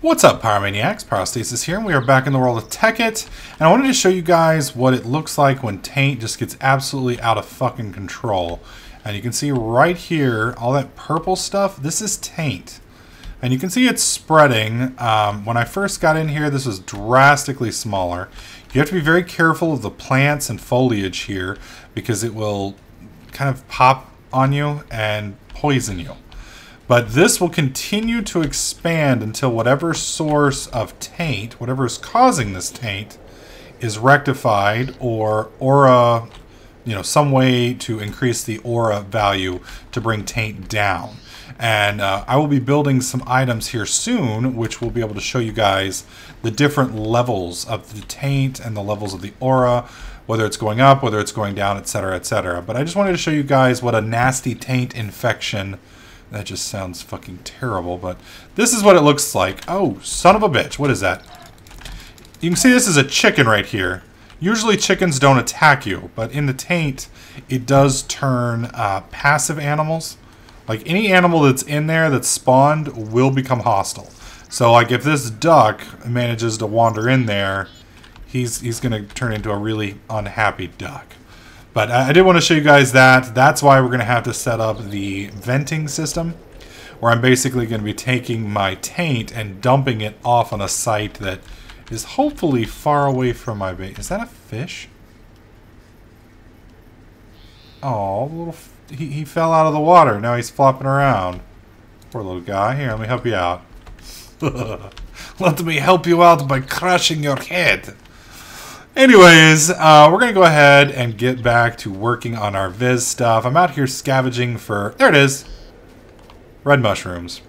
What's up, Pyromaniacs? Pyrostasis here, and we are back in the world of Technic, and I wanted to show you guys what it looks like when Taint just gets absolutely out of fucking control. And you can see right here, all that purple stuff, this is Taint. And you can see it's spreading. When I first got in here, this was drastically smaller. You have to be very careful of the plants and foliage here, because it will kind of pop on you and poison you. But this will continue to expand until whatever source of taint, whatever is causing this taint, is rectified, or aura, some way to increase the aura value to bring taint down. And I will be building some items here soon, which will be able to show you guys the different levels of the taint and the levels of the aura, whether it's going up, whether it's going down, etc., etc. But I just wanted to show you guys what a nasty taint infection. That just sounds fucking terrible, but this is what it looks like. Oh, son of a bitch. What is that? You can see this is a chicken right here. Usually chickens don't attack you, but in the taint, it does turn passive animals. Like any animal that's in there that's spawned will become hostile. So like if this duck manages to wander in there, he's going to turn into a really unhappy duck. But I did want to show you guys that. That's why we're going to have to set up the venting system, where I'm basically going to be taking my taint and dumping it off on a site that is hopefully far away from my base. Is that a fish? Oh, he fell out of the water. Now he's flopping around. Poor little guy. Here, let me help you out. Let me help you out by crushing your head. Anyways, we're going to go ahead and get back to working on our Viz stuff. I'm out here scavenging for, there it is, red mushrooms.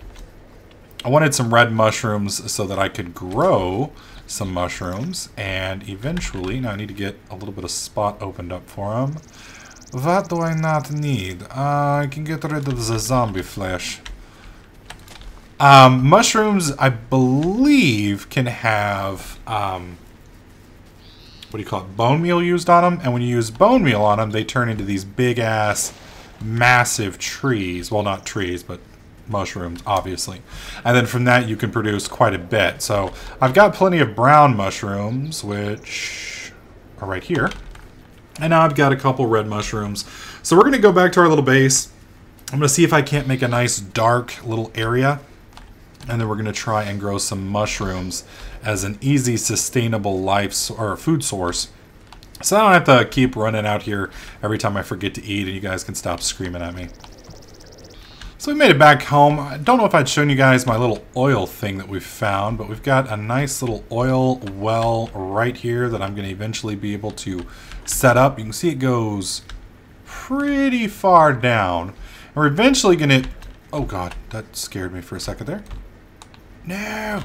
I wanted some red mushrooms so that I could grow some mushrooms, and eventually, now I need to get a little bit of spot opened up for them. What do I not need? I can get rid of the zombie flesh. Mushrooms, I believe, can have, what do you call it, bone meal used on them, and when you use bone meal on them, they turn into these big ass massive trees. Well, not trees, but mushrooms, obviously. And then from that you can produce quite a bit. So I've got plenty of brown mushrooms, which are right here, and now I've got a couple red mushrooms. So we're gonna go back to our little base. I'm gonna see if I can't make a nice dark little area, and then we're going to try and grow some mushrooms as an easy, sustainable life or food source. So I don't have to keep running out here every time I forget to eat, and you guys can stop screaming at me. So we made it back home. I don't know if I'd shown you guys my little oil thing that we've found, but we've got a nice little oil well right here that I'm going to eventually be able to set up. You can see it goes pretty far down. And we're eventually going to... Oh god, that scared me for a second there. No!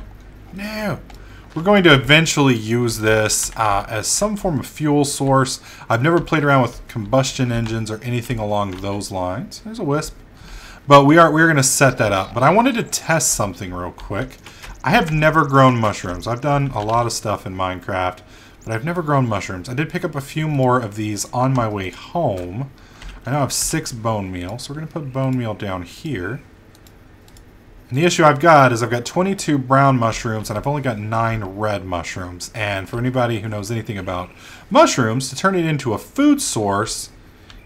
No! We're going to eventually use this as some form of fuel source. I've never played around with combustion engines or anything along those lines. There's a wisp. But we're going to set that up. But I wanted to test something real quick. I have never grown mushrooms. I've done a lot of stuff in Minecraft, but I've never grown mushrooms. I did pick up a few more of these on my way home. I now have 6 bone meal, so we're going to put bone meal down here. And the issue I've got is I've got 22 brown mushrooms, and I've only got 9 red mushrooms. And for anybody who knows anything about mushrooms, to turn it into a food source,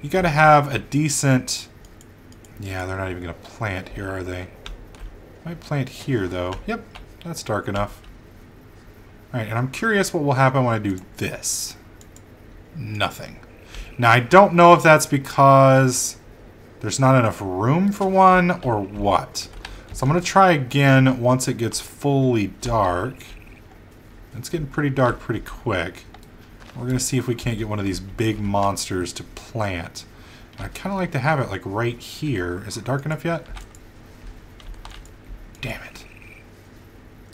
you got to have a decent... Yeah, they're not even going to plant here, are they? Might plant here, though. Yep, that's dark enough. Alright, and I'm curious what will happen when I do this. Nothing. Now, I don't know if that's because there's not enough room for one, or what. So I'm going to try again once it gets fully dark. It's getting pretty dark pretty quick. We're going to see if we can't get one of these big monsters to plant. I kind of like to have it like right here. Is it dark enough yet? Damn it.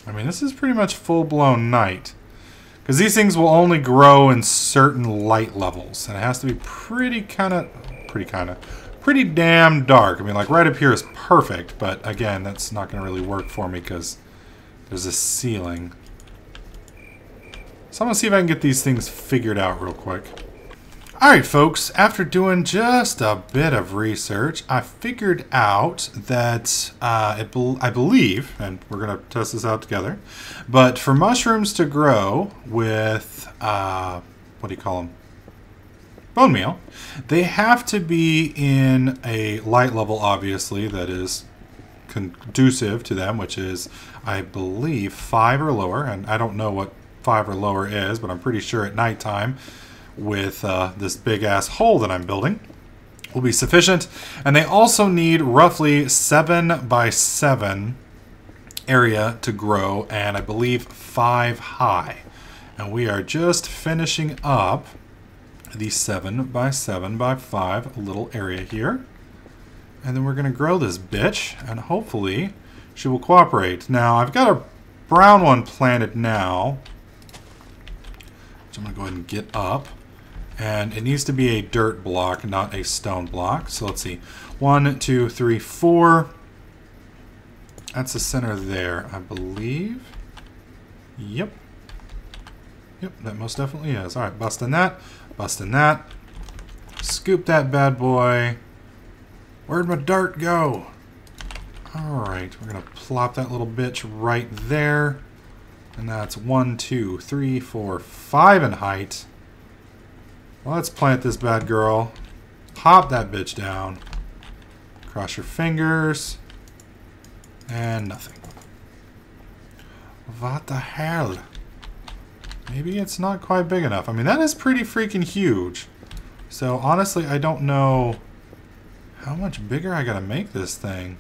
I mean, this is pretty much full-blown night. Because these things will only grow in certain light levels. And it has to be pretty damn dark. I mean, like right up here is perfect, but again, that's not going to really work for me because there's a ceiling. So I'm going to see if I can get these things figured out real quick. Alright folks, after doing just a bit of research, I figured out that I believe, and we're going to test this out together, but for mushrooms to grow with, what do you call them? Bone meal, they have to be in a light level, obviously, that is conducive to them, which is, I believe, 5 or lower, and I don't know what 5 or lower is, but I'm pretty sure at nighttime, with this big ass hole that I'm building, will be sufficient. And they also need roughly 7 by 7 area to grow, and I believe 5 high. And we are just finishing up the 7 by 7 by 5 little area here. And then we're going to grow this bitch, and hopefully she will cooperate. Now, I've got a brown one planted now, which I'm going to go ahead and get up. And it needs to be a dirt block, not a stone block. So let's see. 1, 2, 3, 4. That's the center there, I believe. Yep. Yep, that most definitely is. All right, busting that. Busting that. Scoop that bad boy. Where'd my dirt go? All right, we're going to plop that little bitch right there. And that's 1, 2, 3, 4, 5 in height. Let's plant this bad girl. Pop that bitch down. Cross your fingers. And nothing. What the hell? Maybe it's not quite big enough. I mean, that is pretty freaking huge. So honestly, I don't know how much bigger I gotta make this thing.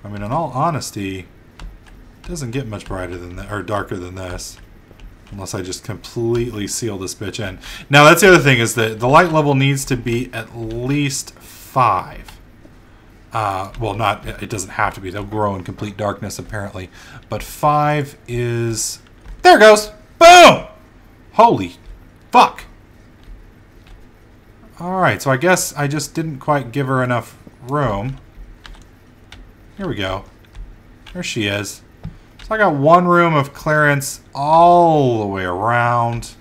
I mean, in all honesty, it doesn't get much brighter than that, or darker than this. Unless I just completely seal this bitch in. Now, that's the other thing, is that the light level needs to be at least 5. Well, not, it doesn't have to be. They'll grow in complete darkness, apparently. But 5 is... There it goes! Boom! Holy fuck! Alright, so I guess I just didn't quite give her enough room. Here we go. There she is. So I got 1 room of clearance all the way around.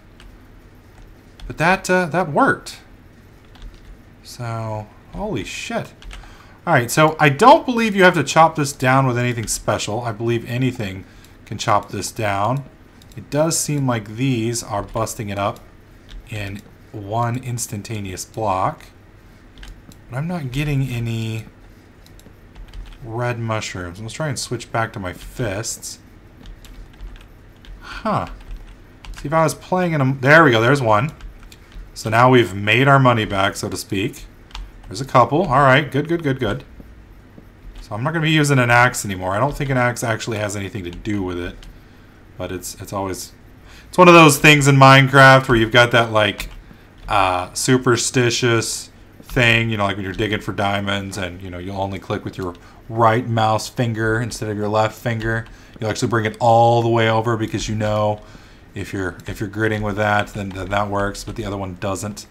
But that worked. So, holy shit. Alright, so I don't believe you have to chop this down with anything special. I believe anything can chop this down. It does seem like these are busting it up in 1 instantaneous block. But I'm not getting any red mushrooms. Let's try and switch back to my fists. Huh. See, if I was playing in them... There we go, there's 1. So now we've made our money back, so to speak. There's a couple. Alright, good, good, good, good. So I'm not going to be using an axe anymore. I don't think an axe actually has anything to do with it. But it's always... It's one of those things in Minecraft where you've got that, like, superstitious thing, you know, like when you're digging for diamonds and, you know, you'll only click with your right mouse finger instead of your left finger. You'll actually bring it all the way over because you know if you're gritting with that, then that works, but the other one doesn't.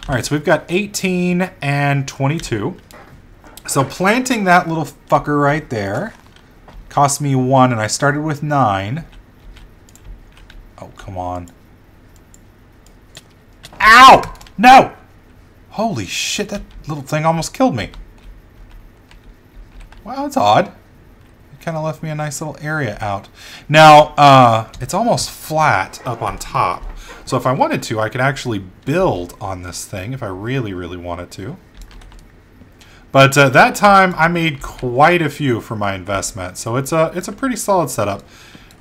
All right, so we've got 18 and 22. So planting that little fucker right there cost me 1, and I started with 9. Oh, come on. Ow! No! Holy shit, that little thing almost killed me. Wow, that's odd. It kind of left me a nice little area out. Now, it's almost flat up on top. So if I wanted to, I could actually build on this thing if I really, really wanted to. But that time, I made quite a few for my investment. So it's a pretty solid setup.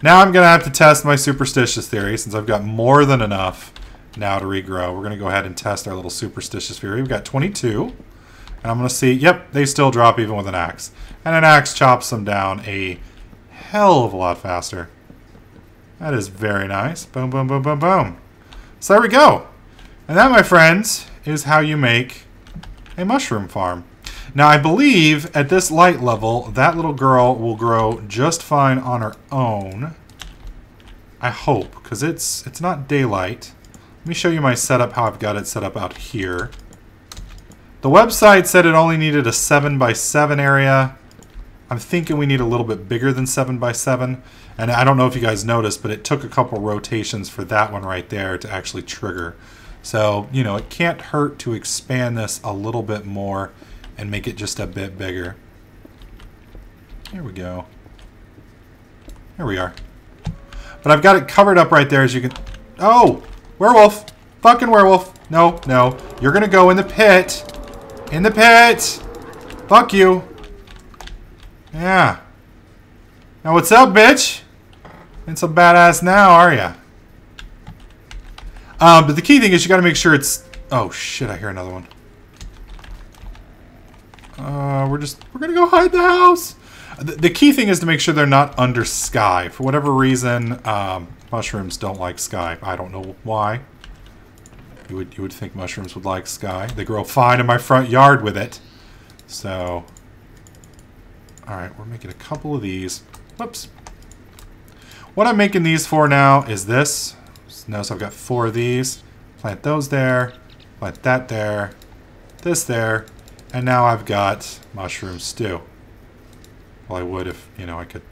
Now I'm going to have to test my superstitious theory since I've got more than enough now to regrow. We're going to go ahead and test our little superstitious theory. We've got 22. And I'm going to see, yep, they still drop even with an axe. And an axe chops them down a hell of a lot faster. That is very nice. Boom, boom, boom, boom, boom. So there we go. And that, my friends, is how you make a mushroom farm. Now, I believe at this light level, that little girl will grow just fine on her own. I hope, because it's not daylight. Let me show you my setup, how I've got it set up out here. The website said it only needed a 7 by 7 area. I'm thinking we need a little bit bigger than 7 by 7. And I don't know if you guys noticed, but it took a couple rotations for that one right there to actually trigger. So, you know, it can't hurt to expand this a little bit more and make it just a bit bigger. Here we go. Here we are. But I've got it covered up right there, as you can... Oh! Werewolf! Fucking werewolf! No, no. You're gonna go in the pit. In the pit! Fuck you. Yeah. Now what's up, bitch? Ain't so badass now, are ya? But the key thing is you gotta make sure it's... Oh shit, I hear another one. We're gonna go hide the house. The key thing is to make sure they're not under sky. For whatever reason, mushrooms don't like sky. I don't know why. You would think mushrooms would like sky. They grow fine in my front yard with it. So, alright, we're making a couple of these. Whoops. What I'm making these for now is this. Notice I've got 4 of these. Plant those there. Plant that there. This there. And now I've got mushroom stew. Well, I would if, you know, I could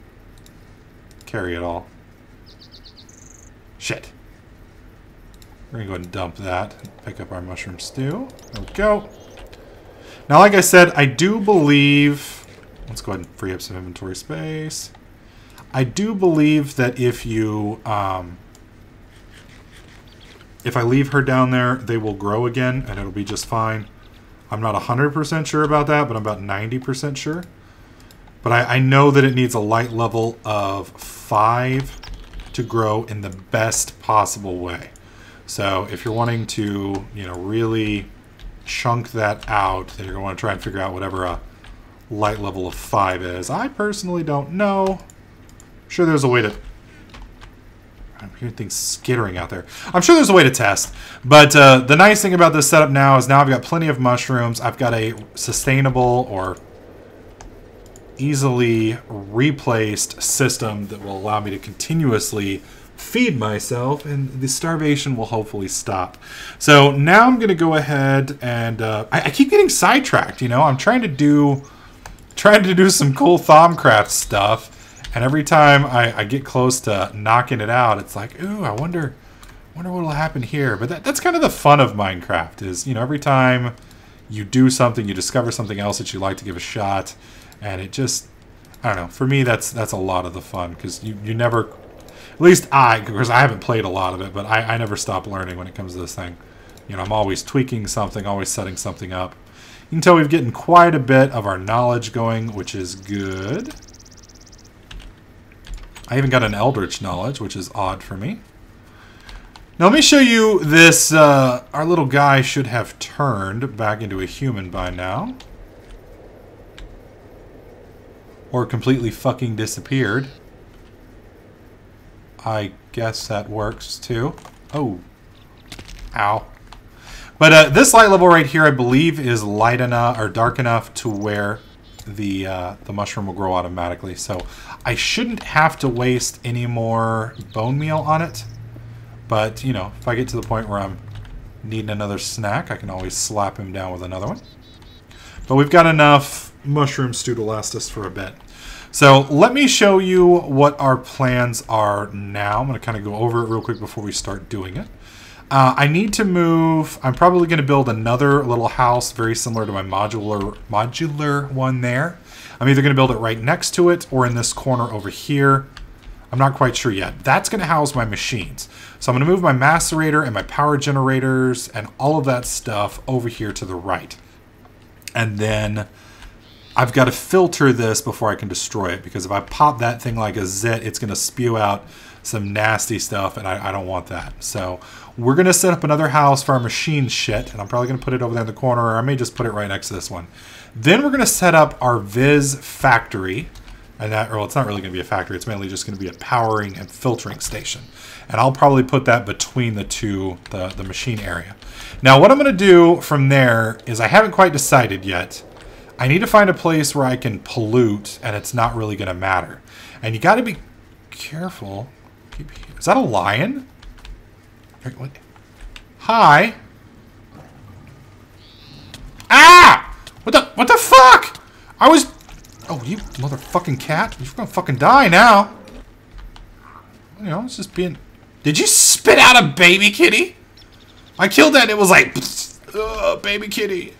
carry it all. Shit. We're going to go ahead and dump that. Pick up our mushroom stew. There we go. Now, like I said, I do believe... Let's go ahead and free up some inventory space. I do believe that if you... if I leave her down there, they will grow again, and it'll be just fine. I'm not 100% sure about that, but I'm about 90% sure. But I know that it needs a light level of 5 to grow in the best possible way. So if you're wanting to, you know, really chunk that out, then you're going to want to try and figure out whatever a light level of 5 is. I personally don't know. I'm sure there's a way to... I'm hearing things skittering out there. I'm sure there's a way to test. But the nice thing about this setup now is now I've got plenty of mushrooms. I've got a sustainable or easily replaced system that will allow me to continuously feed myself, and the starvation will hopefully stop. So now I'm going to go ahead and I keep getting sidetracked. You know, I'm trying to do some cool Thaumcraft stuff. And every time I get close to knocking it out, it's like, ooh, I wonder what will happen here. But that's kind of the fun of Minecraft is, you know, every time you do something, you discover something else that you like to give a shot. And it just, I don't know, for me, that's a lot of the fun. Because you never, at least because I haven't played a lot of it, but I never stop learning when it comes to this thing. You know, I'm always tweaking something, always setting something up. You can tell we've gotten quite a bit of our knowledge going, which is good. I even got an Eldritch knowledge, which is odd for me. Now let me show you this. Our little guy should have turned back into a human by now. Or completely fucking disappeared. I guess that works too. Oh. Ow. But this light level right here, I believe, is light enough or dark enough to where the mushroom will grow automatically. So I shouldn't have to waste any more bone meal on it. But, you know, if I get to the point where I'm needing another snack, I can always slap him down with another one. But we've got enough mushroom stew to last us for a bit. So let me show you what our plans are now. I'm going to kind of go over it real quick before we start doing it. I need to move. I'm probably going to build another little house very similar to my modular one there. I'm either going to build it right next to it or in this corner over here. I'm not quite sure yet. That's going to house my machines. So I'm going to move my macerator and my power generators and all of that stuff over here to the right. And then I've got to filter this before I can destroy it, because if I pop that thing like a zit, it's going to spew out some nasty stuff, and I don't want that. So we're going to set up another house for our machine shit, and I'm probably going to put it over there in the corner, or I may just put it right next to this one. Then we're going to set up our Viz factory, and that, well, it's not really going to be a factory, it's mainly just going to be a powering and filtering station. And I'll probably put that between the two, the machine area. Now what I'm going to do from there is, I haven't quite decided yet. I need to find a place where I can pollute and it's not really going to matter. And you got to be careful. Is that a lion? Hi. Ah! What the fuck? I was... Oh, you motherfucking cat. You're going to fucking die now. You know, it's just being... Did you spit out a baby kitty? I killed that and it was like, baby kitty.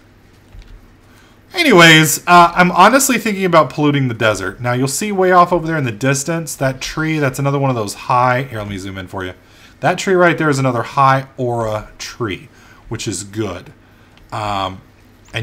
Anyways, I'm honestly thinking about polluting the desert. Now, you'll see way off over there in the distance, that tree, that's another one of those high... Here, let me zoom in for you. That tree right there is another high aura tree, which is good. And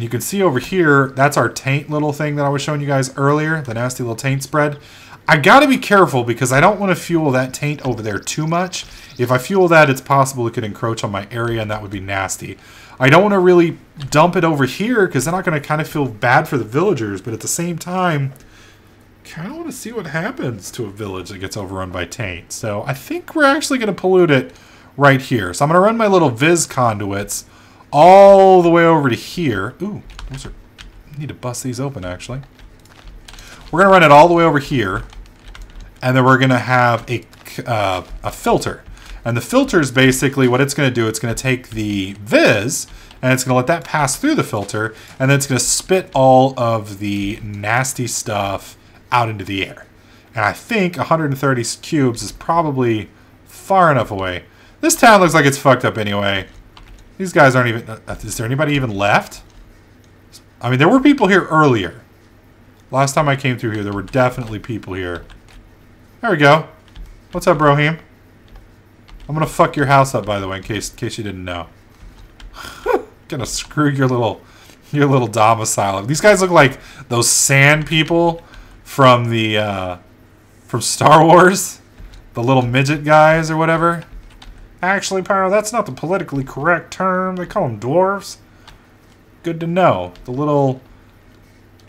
you can see over here, that's our taint little thing that I was showing you guys earlier, the nasty little taint spread. I gotta be careful because I don't want to fuel that taint over there too much. If I fuel that, it's possible it could encroach on my area and that would be nasty. I don't want to really dump it over here because then I'm going to kind of feel bad for the villagers, but at the same time, kind of want to see what happens to a village that gets overrun by taint. So I think we're actually going to pollute it right here. So I'm going to run my little Viz conduits all the way over to here. Ooh, those are... I need to bust these open, actually. We're going to run it all the way over here, and then we're going to have a filter. And the filter is basically what it's going to do. It's going to take the Viz, and it's going to let that pass through the filter, and then it's going to spit all of the nasty stuff out into the air. And I think 130 cubes is probably far enough away. This town looks like it's fucked up anyway. These guys aren't even... is there anybody even left? I mean, there were people here earlier. Last time I came through here, there were definitely people here. There we go. What's up, Brohim? I'm gonna fuck your house up, by the way, in case you didn't know. Gonna screw your little domicile. These guys look like those sand people from the from Star Wars, the little midget guys or whatever. Actually, Pyro, that's not the politically correct term. They call them dwarves. Good to know. The little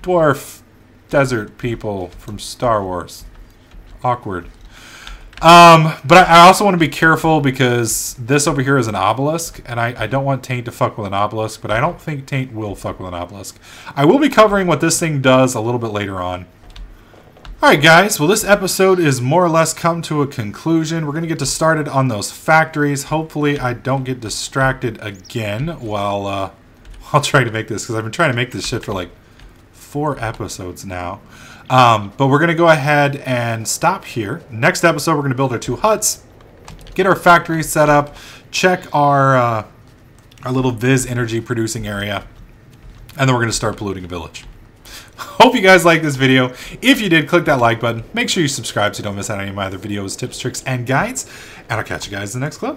dwarf desert people from Star Wars. Awkward. But I also want to be careful because this over here is an obelisk, and I don't want Taint to fuck with an obelisk, but I don't think Taint will fuck with an obelisk. I will be covering what this thing does a little bit later on. Alright guys, well this episode is more or less come to a conclusion. We're going to get started on those factories. Hopefully I don't get distracted again while trying to make this, because I've been trying to make this shit for like 4 episodes now. But we're going to go ahead and stop here. Next episode, we're going to build our 2 huts, get our factory set up, check our little Viz energy producing area, and then we're going to start polluting a village. Hope you guys liked this video. If you did, click that like button. Make sure you subscribe so you don't miss out on any of my other videos, tips, tricks, and guides. And I'll catch you guys in the next clip.